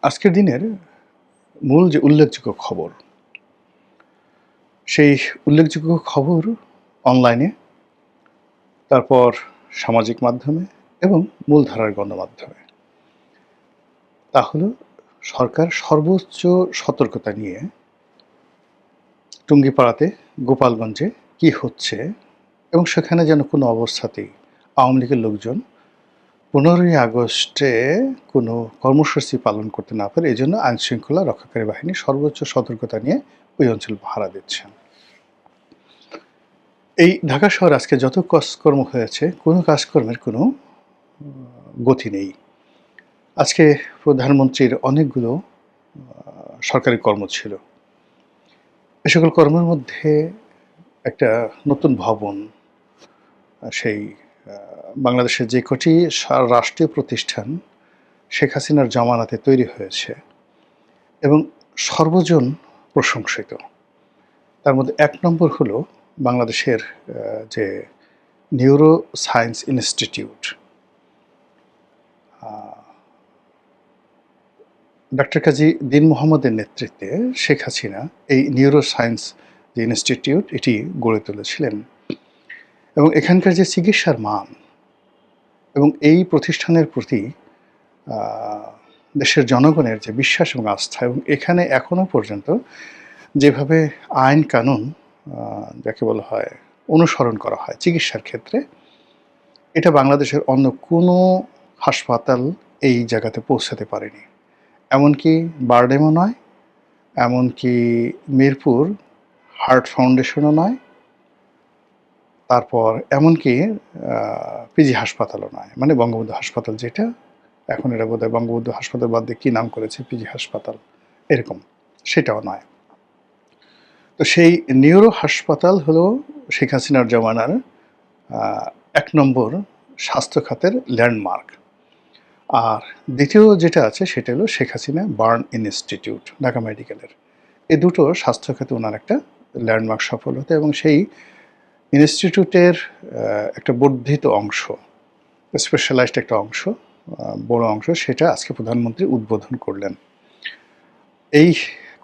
আজকের দিনের মূল যে উল্লেখযোগ্য খবর, সেই উল্লেখযোগ্য খবর অনলাইনে, তারপর সামাজিক মাধ্যমে এবং মূলধারার গণমাধ্যমে। তা হলো সরকার সর্বোচ্চ সতর্কতা নিয়ে টুঙ্গিপাড়াতে, গোপালগঞ্জে কি হচ্ছে এবং সেখানে যেন কোনো অবস্থাতেই আওয়ামী লীগের লোকজন 15ই আগস্টে কোনো কর্মসূচি পালন করতে না পারে, এজন্য আইনশৃঙ্খলা রক্ষাকারী বাহিনী সর্বোচ্চ সতর্কতা নিয়ে ওই অঞ্চল পাহারা দিচ্ছেন। এই ঢাকা শহরে আজকে যত কাজকর্ম হয়েছে, কোনো কাজকর্মের কোনো গতি নেই। আজকে প্রধানমন্ত্রীর অনেকগুলো সরকারি কর্ম ছিল। এ সকল কর্মের মধ্যে একটা নতুন ভবন, সেই বাংলাদেশের যে কটি রাষ্ট্রীয় প্রতিষ্ঠান শেখ হাসিনার জামানাতে তৈরি হয়েছে এবং সর্বজন প্রশংসিত। তার মধ্যে ১ নম্বর হলো বাংলাদেশের যে নিউরো সায়েন্স ইনস্টিটিউট। ডক্টর কাজী দীন মোহাম্মদের নেতৃত্বে শেখ হাসিনা এই নিউরো সায়েন্স যে ইনস্টিটিউট এটি গড়ে তুলেছিলেন এবং এখানকার যে চিকিৎসার মান এবং এই প্রতিষ্ঠানের প্রতি দেশের জনগণের যে বিশ্বাস এবং আস্থা, এবং এখানে এখনও পর্যন্ত যেভাবে আইন কানুন যাকে বলা হয় অনুসরণ করা হয় চিকিৎসার ক্ষেত্রে, এটা বাংলাদেশের অন্য কোনো হাসপাতাল এই জায়গাতে পৌঁছাতে পারেনি। এমনকি বারডেমও নয়, এমনকি মিরপুর হার্ট ফাউন্ডেশনও নয়, তারপর এমনকি পিজি হাসপাতালও নয়, মানে বঙ্গবন্ধু হাসপাতাল যেটা এখন, এটা বোধহয় বঙ্গবন্ধু হাসপাতাল বাদ দিয়ে কী নাম করেছে, পিজি হাসপাতাল এরকম, সেটাও নয়। তো সেই নিউরো হাসপাতাল হলো শেখ হাসিনার জামানার ১ নম্বর স্বাস্থ্য খাতের ল্যান্ডমার্ক। আর দ্বিতীয় যেটা আছে সেটা হলো শেখ হাসিনা বার্ন ইনস্টিটিউট ঢাকা মেডিকেলের। এই দুটো স্বাস্থ্য খাতে ওনার একটা ল্যান্ডমার্ক সফলতা, এবং সেই ইনস্টিটিউটের একটা বর্ধিত অংশ, স্পেশালাইজড একটা অংশ, বড় অংশ, সেটা আজকে প্রধানমন্ত্রী উদ্বোধন করলেন। এই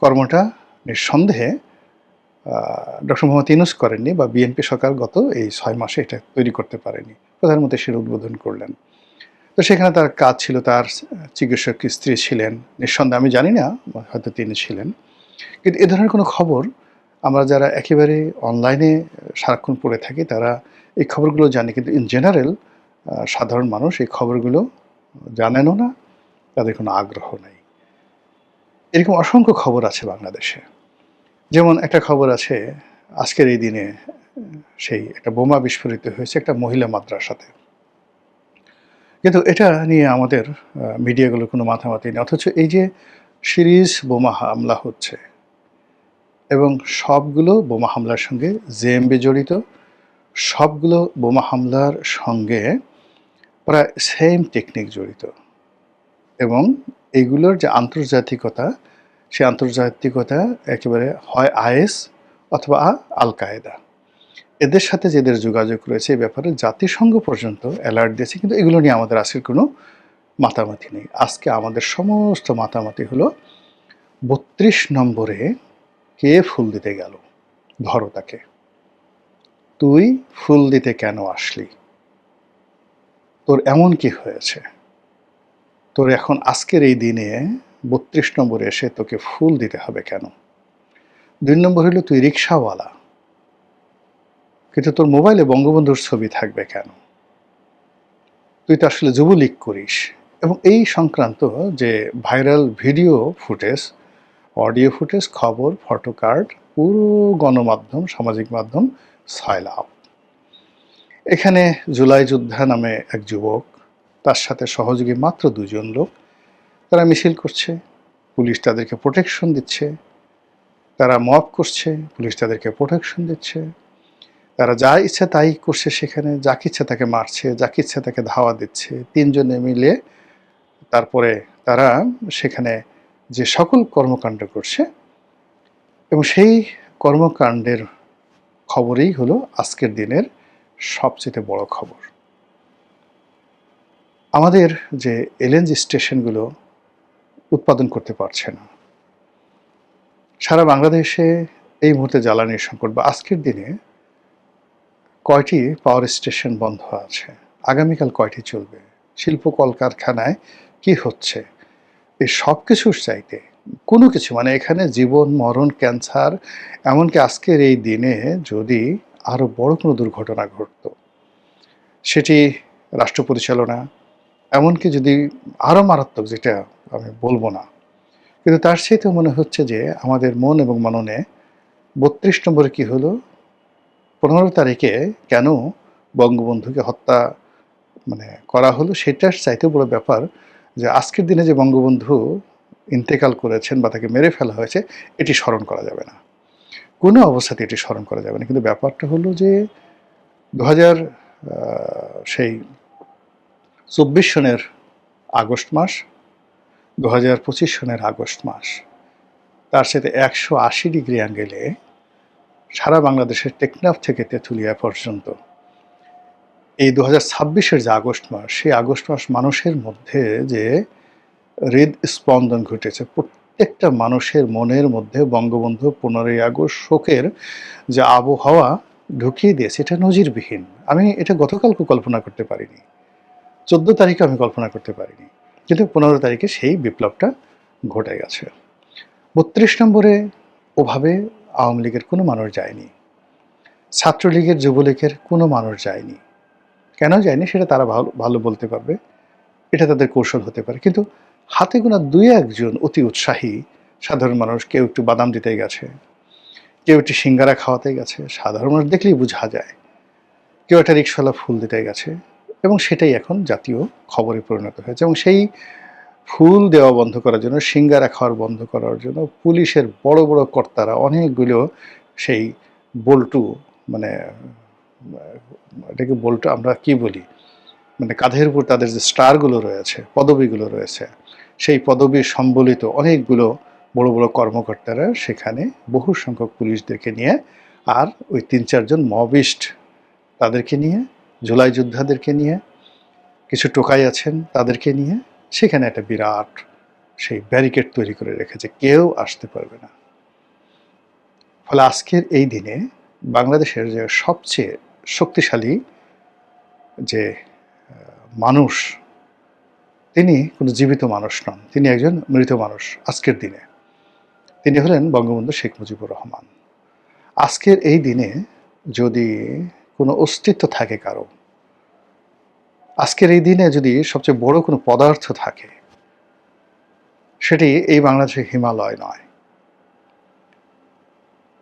কর্মটা নিঃসন্দেহে ডক্টর মোহাম্মদ ইউনূস করেননি, বা বিএনপি সরকার গত এই ৬ মাসে এটা তৈরি করতে পারেনি। প্রধানমন্ত্রী সেটা উদ্বোধন করলেন। তো সেখানে তার কাজ ছিল, তার চিকিৎসক স্ত্রী ছিলেন, নিঃসন্দেহে আমি জানি না, হয়তো তিনি ছিলেন। কিন্তু এ ধরনের কোনো খবর আমরা যারা একেবারে অনলাইনে সারাক্ষণ পড়ে থাকি তারা এই খবরগুলো জানি, কিন্তু ইন জেনারেল সাধারণ মানুষ এই খবরগুলো জানেনও না, তাদের কোনো আগ্রহ নেই। এরকম অসংখ্য খবর আছে বাংলাদেশে। যেমন একটা খবর আছে আজকের এই দিনে, সেই একটা বোমা বিস্ফোরিত হয়েছে একটা মহিলা মাদ্রাসাতে, কিন্তু এটা নিয়ে আমাদের মিডিয়াগুলোর কোনো মাথামাতি নেই। অথচ এই যে সিরিজ বোমা হামলা হচ্ছে এবং সবগুলো বোমা হামলার সঙ্গে জেএমবি জড়িত, সবগুলো বোমা হামলার সঙ্গে প্রায় সেম টেকনিক জড়িত, এবং এগুলোর যে আন্তর্জাতিকতা, সে আন্তর্জাতিকতা একেবারে হয় আইএস অথবা আল কায়েদা, এদের সাথে যাদের যোগাযোগ রয়েছে এই ব্যাপারে জাতিসংঘ পর্যন্ত অ্যালার্ট দিয়েছে, কিন্তু এগুলো নিয়ে আমাদের আজকের কোনো মাতামাতি নেই। আজকে আমাদের সমস্ত মাতামাতি হলো ৩২ নম্বরে কে ফুল দিতে গেল, ধরো তাকে, তুই ফুল দিতে কেন আসলি, তোর এমন কি হয়েছে, তোর এখন আজকের এই দিনে ৩২ নম্বরে এসে তোকে ফুল দিতে হবে কেন? ২ নম্বর হলো তুই রিক্সাওয়ালা, কিন্তু তোর মোবাইলে বঙ্গবন্ধুর ছবি থাকবে কেন? তুই তো আসলে যুবলীগ করিস। এবং এই সংক্রান্ত যে viral video footage, audio footage, খবর, ফটো কার্ড, পুরো গণমাধ্যম, সামাজিক মাধ্যম ছয়লাভ। এখানে জুলাই যোদ্ধা নামে এক যুবক, তার সাথে সহযোগী মাত্র ২ জন লোক, তারা মিছিল করছে, পুলিশ তাদেরকে প্রোটেকশন দিচ্ছে, তারা মব করছে, পুলিশ তাদেরকে প্রোটেকশন দিচ্ছে, তারা যা ইচ্ছা তাই করছে, সেখানে যাকে ইচ্ছা তাকে মারছে, যাকে ইচ্ছা তাকে ধাওয়া দিচ্ছে। ৩ জনে মিলে তারপরে তারা সেখানে যে সকল কর্মকাণ্ড করছে, এবং সেই কর্মকাণ্ডের খবরই হলো আজকের দিনের সবচেয়ে বড় খবর। আমাদের যে এলএনজি স্টেশনগুলো উৎপাদন করতে পারছে না। সারা বাংলাদেশে এই মুহূর্তে জ্বালানির সংকট বা আজকের দিনে কয়টি পাওয়ার স্টেশন বন্ধ আছে, আগামীকাল কয়টি চলবে, শিল্প কলকারখানায় কি হচ্ছে, এই সব কিছুর চাইতে কোনো কিছু মানে এখানে জীবন মরণ ক্যান্সার, এমনকি আজকের এই দিনে যদি আরো বড় কোনো দুর্ঘটনা ঘটতো, সেটি রাষ্ট্র পরিচালনা, এমনকি যদি আরো মারাত্মক, যেটা আমি বলবো না, কিন্তু তার সাথে মনে হচ্ছে যে আমাদের মন এবং মননে ৩২ নম্বরে কি হলো, ১৫ তারিখে কেন বঙ্গবন্ধুকে হত্যা করা হলো, সেটার চাইতে বড় ব্যাপার যে আজকের দিনে যে বঙ্গবন্ধু ইন্তেকাল করেছেন বা তাকে মেরে ফেলা হয়েছে, এটি স্মরণ করা যাবে না, কোনো অবস্থাতে এটি স্মরণ করা যাবে না। কিন্তু ব্যাপারটা হলো যে ২০০০ সেই ২৪ সনের আগস্ট মাস, ২০২৫ সনের আগস্ট মাস, তার সাথে ১৮০ অ্যাঙ্গেলে সারা বাংলাদেশের টেকনাফ থেকে তেঁতুলিয়া পর্যন্ত এই ২০২৬-এর যে আগস্ট মাস, সেই আগস্ট মাস মানুষের মধ্যে যে হৃদস্পন্দন ঘটেছে, প্রত্যেকটা মানুষের মনের মধ্যে বঙ্গবন্ধু ১৫ই আগস্ট শোকের যে আবহাওয়া ঢুকিয়ে দিয়েছে, এটা নজিরবিহীন। আমি এটা গতকালকে কল্পনা করতে পারিনি, ১৪ তারিখে আমি কল্পনা করতে পারিনি, কিন্তু ১৫ তারিখে সেই বিপ্লবটা ঘটে গেছে। ৩২ নম্বরে ওভাবে আওয়ামী লীগের কোনো মানুষ যায়নি, ছাত্রলীগের যুবলীগের কোনো মানুষ যায়নি। কেন যায়নি সেটা তারা ভালো ভালো বলতে পারবে, এটা তাদের কৌশল হতে পারে। কিন্তু হাতে গোনা ২-১ জন অতি উৎসাহী সাধারণ মানুষ, কেউ একটু বাদাম দিতে গেছে, কেউ একটু সিঙ্গারা খাওয়াতে গেছে, সাধারণ মানুষ দেখলেই বোঝা যায়, কেউ একটা রিক্সাওয়ালা ফুল দিতে গেছে, এবং সেটাই এখন জাতীয় খবরে পরিণত হয়েছে। এবং সেই ফুল দেওয়া বন্ধ করার জন্য, সিঙ্গারা খাওয়ার বন্ধ করার জন্য পুলিশের বড় বড় কর্তারা অনেকগুলো সেই বল্টু, মানে এটাকে বল্টু আমরা কি বলি, কাঁধের উপর তাদের যে স্টারগুলো রয়েছে, পদবিগুলো রয়েছে, সেই পদবী সম্বলিত অনেকগুলো বড় বড় কর্মকর্তারা সেখানে বহু সংখ্যক পুলিশদেরকে নিয়ে, আর ওই ৩-৪ জন মবিস্ট তাদেরকে নিয়ে, জুলাই যোদ্ধাদেরকে নিয়ে, কিছু টোকাই আছেন তাদেরকে নিয়ে সেখানে একটা বিরাট সেই ব্যারিকেড তৈরি করে রেখেছে, কেউ আসতে পারবে না। ফলে আজকের এই দিনে বাংলাদেশের যে সবচেয়ে শক্তিশালী যে মানুষ, তিনি কোনো জীবিত মানুষ নন, তিনি একজন মৃত মানুষ আজকের দিনে। তিনি হলেন বঙ্গবন্ধু শেখ মুজিবুর রহমান। আজকের এই দিনে যদি কোনো অস্তিত্ব থাকে কারো, আজকের এই দিনে যদি সবচেয়ে বড় কোনো পদার্থ থাকে, সেটি এই বাংলাদেশের হিমালয় নয়,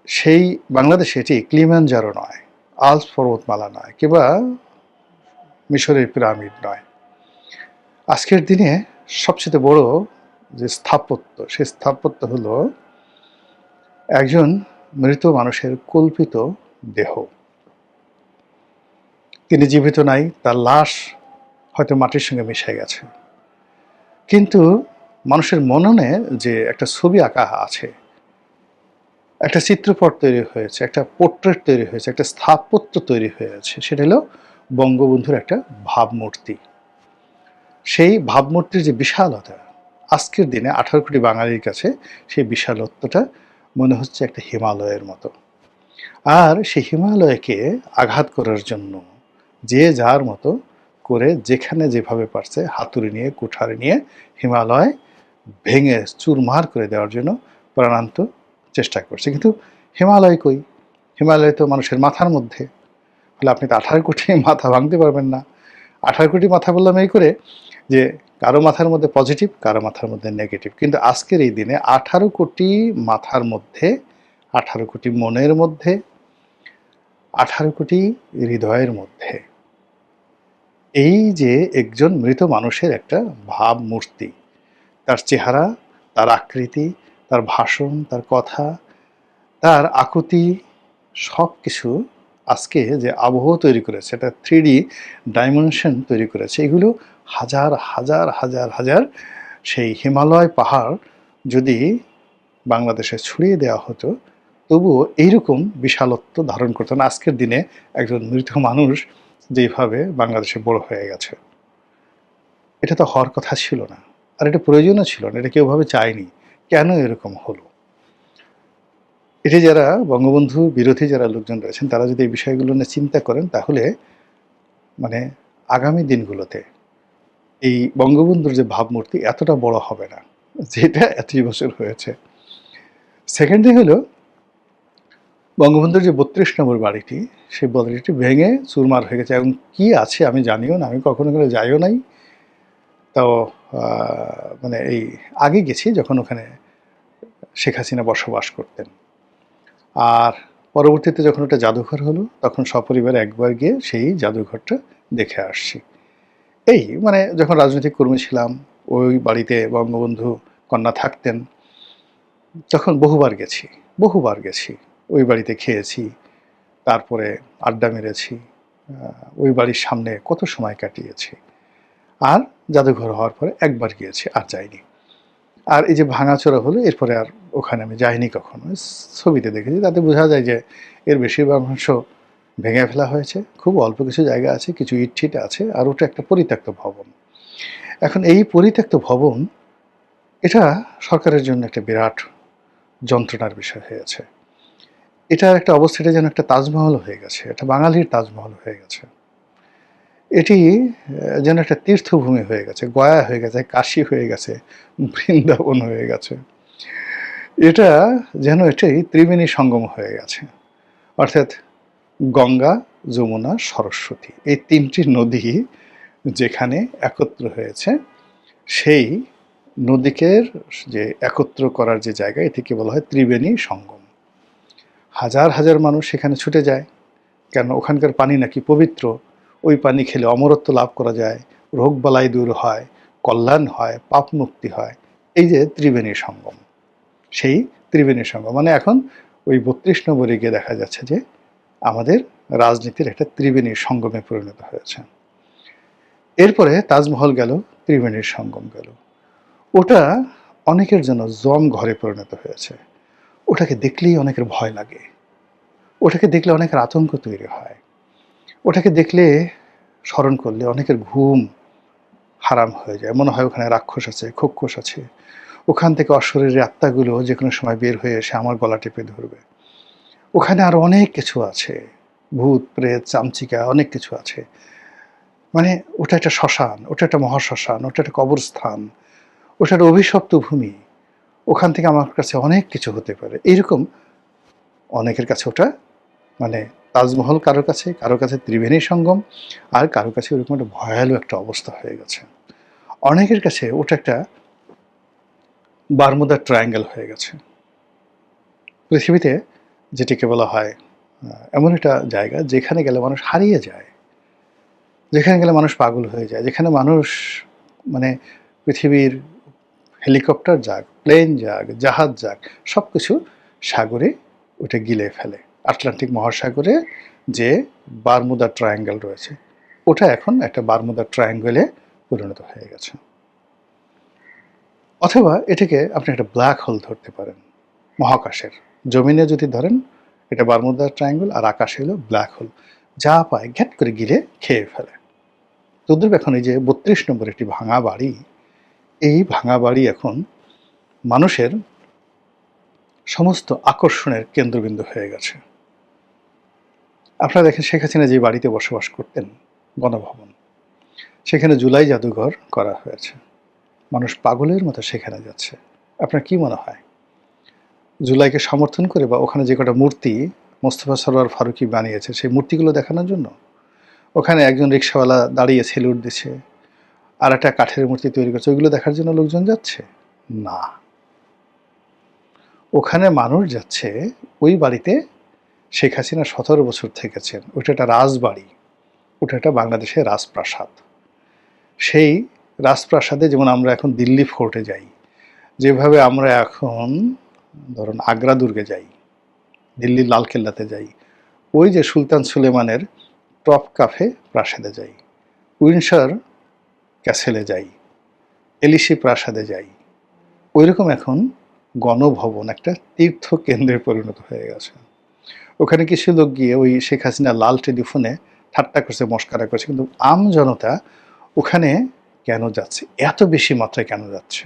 সেই বাংলাদেশে এটি কিলিমানজারো নয়, আল্পস পর্বতমালা নয়, কিংবা মিশরের পিরামিড নয়। আজকের দিনে সবচেয়ে বড় যে স্থাপত্য, সেই স্থাপত্য হলো একজন মৃত মানুষের কল্পিত দেহ। তিনি জীবিত নাই, তার লাশ হয়তো মাটির সঙ্গে মিশে গেছে, কিন্তু মানুষের মননে যে একটা ছবি আঁকা আছে, একটা চিত্রপট তৈরি হয়েছে, একটা পোর্ট্রেট তৈরি হয়েছে, একটা স্থাপত্য তৈরি হয়েছে, সেটা হলো বঙ্গবন্ধুর একটা ভাবমূর্তি। সেই ভাবমূর্তির যে বিশালতা, আজকের দিনে ১৮ কোটি বাঙালির কাছে সেই বিশালত্বটা মনে হচ্ছে একটা হিমালয়ের মতো। আর সেই হিমালয়কে আঘাত করার জন্য যে যার মতো করে যেখানে যেভাবে পারছে হাতুড়ি নিয়ে, কুঠারি নিয়ে হিমালয় ভেঙে চুরমার করে দেওয়ার জন্য প্রাণান্ত চেষ্টা করছে। কিন্তু হিমালয় কই? হিমালয় তো মানুষের মাথার মধ্যে। ফলে আপনি তো ১৮ কোটি মাথা ভাঙতে পারবেন না। ১৮ কোটি মাথা বললাম এই করে যে কারো মাথার মধ্যে পজিটিভ, কারো মাথার মধ্যে নেগেটিভ। কিন্তু আজকের এই দিনে ১৮ কোটি মাথার মধ্যে, ১৮ কোটি মনের মধ্যে, ১৮ কোটি হৃদয়ের মধ্যে এই যে একজন মৃত মানুষের একটা ভাবমূর্তি, তার চেহারা, তার আকৃতি, তার ভাষণ, তার কথা, তার আকুতি, সব কিছু আজকে যে আবহ তৈরি করেছে, এটা 3D ডাইমেনশন তৈরি করেছে। এগুলো হাজার হাজার হাজার হাজার সেই হিমালয় পাহাড় যদি বাংলাদেশে ছড়িয়ে দেওয়া হতো, তবুও এইরকম বিশালত্ব ধারণ করতো না আজকের দিনে একজন মৃত মানুষ যেভাবে বাংলাদেশে বড় হয়ে গেছে। এটা তো হওয়ার কথা ছিল না। আর এটা প্রয়োজনও ছিল না, এটা কেউ ভাবে চায়নি। কেন এরকম হলো? এটি যারা বঙ্গবন্ধু বিরোধী যারা লোকজন রয়েছেন তারা যদি এই বিষয়গুলো নিয়ে চিন্তা করেন, তাহলে মানে আগামী দিনগুলোতে এই বঙ্গবন্ধুর যে ভাবমূর্তি এতটা বড় হবে না, যেটা এতই বছর হয়েছে। সেকেন্ড থিং হলো, বঙ্গবন্ধুর যে ৩২ নম্বর বাড়িটি, সেই বাড়িটি ভেঙে চুরমার হয়ে গেছে এবং কি আছে আমি জানিও না, আমি কখনো ওখানে যাইও নাই। তাও মানে এই আগে গেছি যখন ওখানে শেখ হাসিনা বসবাস করতেন। আর পরবর্তীতে যখন ওটা জাদুঘর হলো, তখন সপরিবারে একবার গিয়ে সেই জাদুঘরটা দেখে আসছি। এই মানে যখন রাজনৈতিক কর্মী ছিলাম, ওই বাড়িতে বঙ্গবন্ধু কন্যা থাকতেন, তখন বহুবার গেছি। ওই বাড়িতে খেয়েছি, তারপরে আড্ডা মেরেছি, ওই বাড়ির সামনে কত সময় কাটিয়েছি। আর জাদুঘর হওয়ার পরে একবার গিয়েছি, আর যাইনি। আর এই যে ভাঙাচোরা হলো, এরপরে আর ওখানে আমি যাইনি কখনো। ছবিতে দেখেছি, তাতে বোঝা যায় যে এর বেশিরভাগ অংশ ভেঙে ফেলা হয়েছে, খুব অল্প কিছু জায়গা আছে, কিছু ইট-ঠিট আছে, আর ওটা একটা পরিত্যক্ত ভবন। এখন এই পরিত্যক্ত ভবন, এটা সরকারের জন্য একটা বিরাট যন্ত্রণার বিষয় হয়েছে। এটার একটা অবস্থা, এটা যেন একটা তাজমহল হয়ে গেছে, এটা বাঙালির তাজমহল হয়ে গেছে। এটি যেন একটা তীর্থভূমি হয়ে গেছে, গয়া হয়ে গেছে, কাশী হয়ে গেছে, বৃন্দাবন হয়ে গেছে। এটা যেন এটাই ত্রিবেণী সঙ্গম হয়ে গেছে। অর্থাৎ গঙ্গা, যমুনা, সরস্বতী, এই তিনটি নদী যেখানে একত্র হয়েছে, সেই নদীকের যে একত্র করার যে জায়গা, এটিকে বলা হয় ত্রিবেণী সঙ্গম। হাজার হাজার মানুষ সেখানে ছুটে যায়, কেন ওখানকার পানি নাকি পবিত্র, ওই পানি খেলে অমরত্ব লাভ করা যায়, রোগবালাই দূর হয়, কল্যাণ হয়, পাপ মুক্তি হয়। এই যে ত্রিবেণী সঙ্গম, সেই ত্রিবেণী সঙ্গম মানে এখন ওই ৩২ নম্বরে গিয়ে দেখা যাচ্ছে যে আমাদের রাজনীতির একটা ত্রিবেণী সঙ্গমে পরিণত হয়েছে। এরপরে তাজমহল গেল, ত্রিবেণীর সঙ্গম গেল। ওটা অনেকের জন্য জম ঘরে পরিণত হয়েছে। ওটাকে দেখলেই অনেকের ভয় লাগে, ওটাকে দেখলে অনেকের আতঙ্ক তৈরি হয়, ওটাকে দেখলে স্মরণ করলে অনেকের ঘুম হারাম হয়ে যায়। মনে হয় ওখানে রাক্ষস আছে, খক্ষস আছে, ওখান থেকে অশরীরী আত্মাগুলো যে কোনো সময় বের হয়ে এসে আমার গলা টেপে ধরবে। ওখানে আরো অনেক কিছু আছে, ভূত প্রেত চামচিকা অনেক কিছু আছে। মানে ওটা একটা শ্মশান, ওটা একটা মহাশ্মশান, ওটা একটা কবরস্থান, ওটা একটা অভিশপ্ত ভূমি। ওখান থেকে আমার কাছে অনেক কিছু হতে পারে, এইরকম অনেকের কাছে ওটা মানে তাজমহল, কারো কাছে ত্রিবেণী সঙ্গম, আর কারো কাছে ওরকম একটা ভয়ালো একটা অবস্থা হয়ে গেছে। অনেকের কাছে ওটা একটা বারমুদা ট্রায়াঙ্গেল হয়ে গেছে। পৃথিবীতে যেটিকে বলা হয় এমন একটা জায়গা যেখানে গেলে মানুষ হারিয়ে যায়, যেখানে গেলে মানুষ পাগল হয়ে যায়, যেখানে মানুষ মানে পৃথিবীর হেলিকপ্টার যাক, প্লেন যাক, জাহাজ যাক, সব কিছু সাগরে ওটা গিলে ফেলে। আটলান্টিক মহাসাগরে যে বারমুদা ট্রায়াঙ্গেল রয়েছে, ওটা এখন একটা বারমুদা ট্রায়াঙ্গেলে পরিণত হয়ে গেছে। অথবা এটাকে আপনি একটা ব্ল্যাক হোল ধরতে পারেন, মহাকাশের জমিনে যদি ধরেন এটা বারমুদা ট্রায়াঙ্গেল, আর আকাশে হলো ব্ল্যাক হোল, যা পায় ঘ্যাট করে গিলে খেয়ে ফেলে। তদ্রুপ এখন এই যে ৩২ নম্বর একটি ভাঙা বাড়ি, এই ভাঙা বাড়ি এখন মানুষের সমস্ত আকর্ষণের কেন্দ্রবিন্দু হয়ে গেছে। আপনারা দেখেন শেখ হাসিনা যে বাড়িতে বসবাস করতেন, গণভবন, সেখানে জুলাই জাদুঘর করা হয়েছে। মানুষ পাগলের মতো সেখানে যাচ্ছে। আপনার কি মনে হয়, জুলাইকে সমর্থন করে বা ওখানে যে কটা মূর্তি মোস্তফা সরোয়ার ফারুকী বানিয়েছে সেই মূর্তিগুলো দেখানোর জন্য? ওখানে একজন রিক্সাওয়ালা দাঁড়িয়ে সেলুট দিচ্ছে, আর একটা কাঠের মূর্তি তৈরি করছে, ওইগুলো দেখার জন্য লোকজন যাচ্ছে না। ওখানে মানুষ যাচ্ছে, ওই বাড়িতে শেখ হাসিনা ১৭ বছর থেকেছেন, ওটা একটা রাজবাড়ি, ওটা একটা বাংলাদেশের রাজপ্রাসাদ। সেই রাজপ্রাসাদে যেমন আমরা এখন দিল্লি ফোর্টে যাই, যেভাবে আমরা এখন ধরুন আগ্রা দুর্গে যাই, দিল্লির লালকেল্লাতে যাই, ওই যে সুলতান সুলেমানের টপ কাফে প্রাসাদে যাই, উইন্ডসর ক্যাসেলে যাই, এলিসি প্রাসাদে যাই, ওই রকম এখন গণভবন একটা তীর্থ কেন্দ্রে পরিণত হয়ে গেছে। ওখানে কিছু লোক গিয়ে ওই শেখ হাসিনা লাল টেলিফোনে ঠাট্টা করছে, মস্কারা করছে, কিন্তু আম জনতা ওখানে কেন যাচ্ছে, এত বেশি মাত্রায় কেন যাচ্ছে,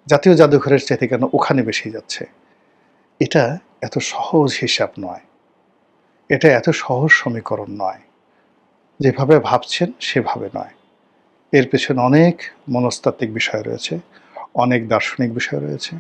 জাতীয় জাদুঘরের চাইতে কেন ওখানে বেশি যাচ্ছে? এটা এত সহজ হিসাব নয়, এটা এত সহজ সমীকরণ নয়। যেভাবে ভাবছেন সেভাবে নয়। এর পেছনে অনেক মনস্তাত্ত্বিক বিষয় রয়েছে, অনেক দার্শনিক বিষয় রয়েছে,